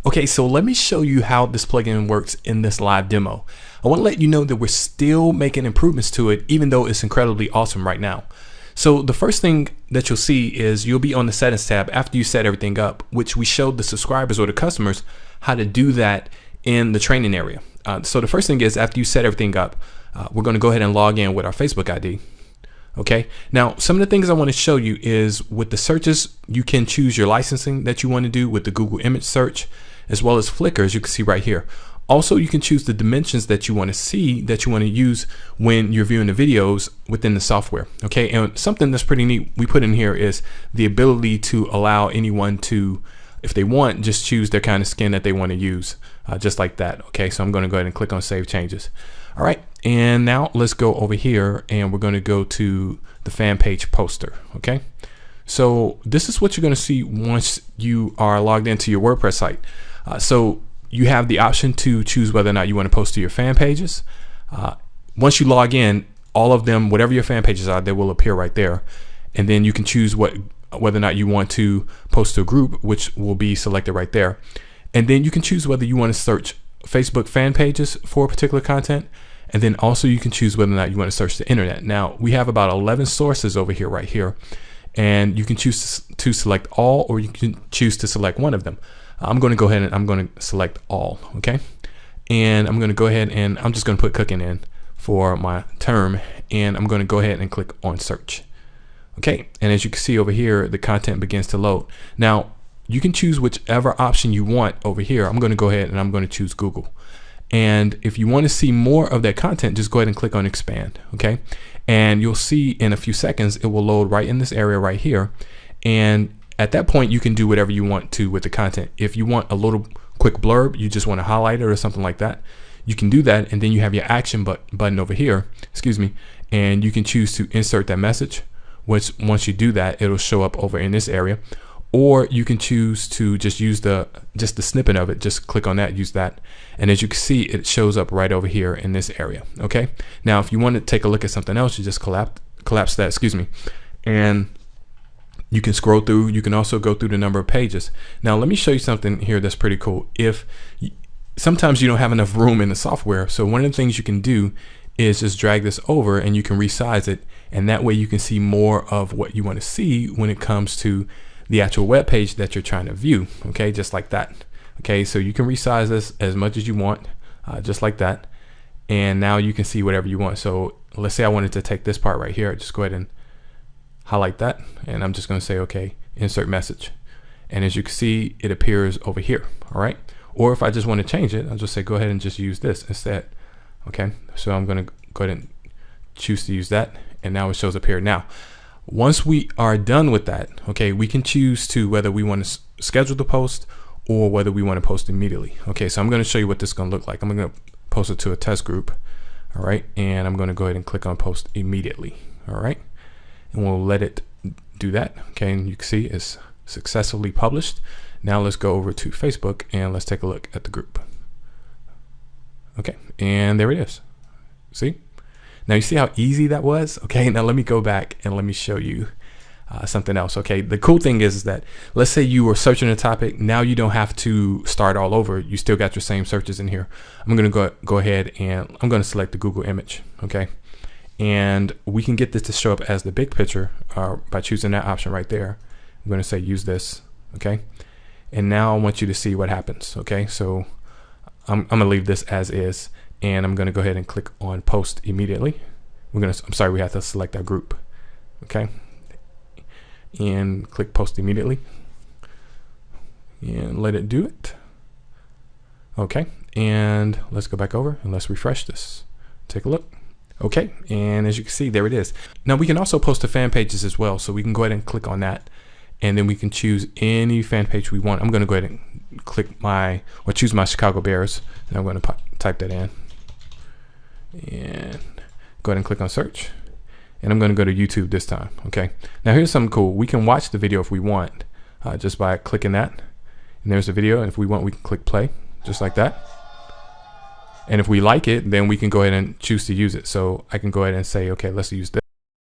Okay, so let me show you how this plugin works in this live demo. I want to let you know that we're still making improvements to it, even though it's incredibly awesome right now. So the first thing that you'll see is you'll be on the settings tab after you set everything up, which we showed the subscribers or the customers how to do that in the training area. So the first thing is after you set everything up, we're going to go ahead and log in with our Facebook ID. Okay, now some of the things I want to show you is with the searches, you can choose your licensing that you want to do with the Google image search, as well as Flickr, as you can see right here. Also, you can choose the dimensions that you want to see, that you want to use when you're viewing the videos within the software. Okay, and something that's pretty neat we put in here is the ability to allow anyone to, if they want, just choose their kind of skin that they want to use, just like that. Okay, so I'm going to go ahead and click on Save Changes. All right, and now let's go over here and we're going to go to the fan page poster. Okay, so this is what you're going to see once you are logged into your WordPress site. So you have the option to choose whether or not you want to post to your fan pages. Once you log in, all of them, whatever your fan pages are, they will appear right there. And then you can choose whether or not you want to post to a group, which will be selected right there. And then you can choose whether you want to search Facebook fan pages for particular content. And then also you can choose whether or not you want to search the internet. Now we have about 11 sources over here, right here. And you can choose to select all, or you can choose to select one of them. I'm going to go ahead and I'm going to select all. Okay, and I'm going to go ahead and I'm just going to put cooking in for my term, and I'm going to go ahead and click on search. Okay, and as you can see over here, the content begins to load. Now you can choose whichever option you want over here. I'm going to go ahead and I'm going to choose Google. And if you want to see more of that content, just go ahead and click on expand. Okay, and you'll see in a few seconds it will load right in this area right here. And at that point, you can do whatever you want to with the content. If you want a little quick blurb, you just want to highlight it or something like that, you can do that. And then you have your action button over here, excuse me, and you can choose to insert that message, which once you do that, it'll show up over in this area. Or you can choose to just use the snippet of it. Just click on that, use that. And as you can see, it shows up right over here in this area. Okay. Now, if you want to take a look at something else, you just collapse that, excuse me. And you can scroll through. You can also go through the number of pages. Now, let me show you something here that's pretty cool. Sometimes you don't have enough room in the software. So one of the things you can do is just drag this over and you can resize it. And that way you can see more of what you want to see when it comes to the actual web page that you're trying to view. Okay, just like that. Okay, so you can resize this as much as you want, just like that. And now you can see whatever you want. So let's say I wanted to take this part right here. Just go ahead and highlight that, and I'm just going to say okay, insert message, and as you can see, it appears over here. All right, or if I just want to change it, I'll just say go ahead and just use this instead. Okay, so I'm going to go ahead and choose to use that, and now it shows up here. Now once we are done with that, okay, we can choose to whether we want to schedule the post or whether we want to post immediately. Okay, so I'm going to show you what this is going to look like. I'm going to post it to a test group. All right, and I'm going to go ahead and click on post immediately. All right, and we'll let it do that. Okay, and you can see it's successfully published. Now let's go over to Facebook and let's take a look at the group. Okay, and there it is. See? Now you see how easy that was? Okay, now let me go back and let me show you something else. Okay, the cool thing is that let's say you were searching a topic. Now you don't have to start all over. You still got your same searches in here. I'm going to go ahead and I'm going to select the Google image. Okay, and we can get this to show up as the big picture by choosing that option right there. I'm going to say use this. Okay, and now I want you to see what happens. Okay, so I'm going to leave this as is, and I'm going to go ahead and click on post immediately. I'm sorry, we have to select our group. Okay, and click post immediately and let it do it. Okay, and let's go back over and let's refresh this. Take a look. Okay, and as you can see, there it is. Now we can also post to fan pages as well, so we can go ahead and click on that, and then we can choose any fan page we want. I'm going to go ahead and choose my Chicago Bears, and I'm going to type that in and go ahead and click on search, and I'm going to go to YouTube this time. Okay, now here's something cool. We can watch the video if we want, just by clicking that, and there's the video, and if we want, we can click play just like that. And if we like it, then we can go ahead and choose to use it. So I can go ahead and say, okay, let's use this.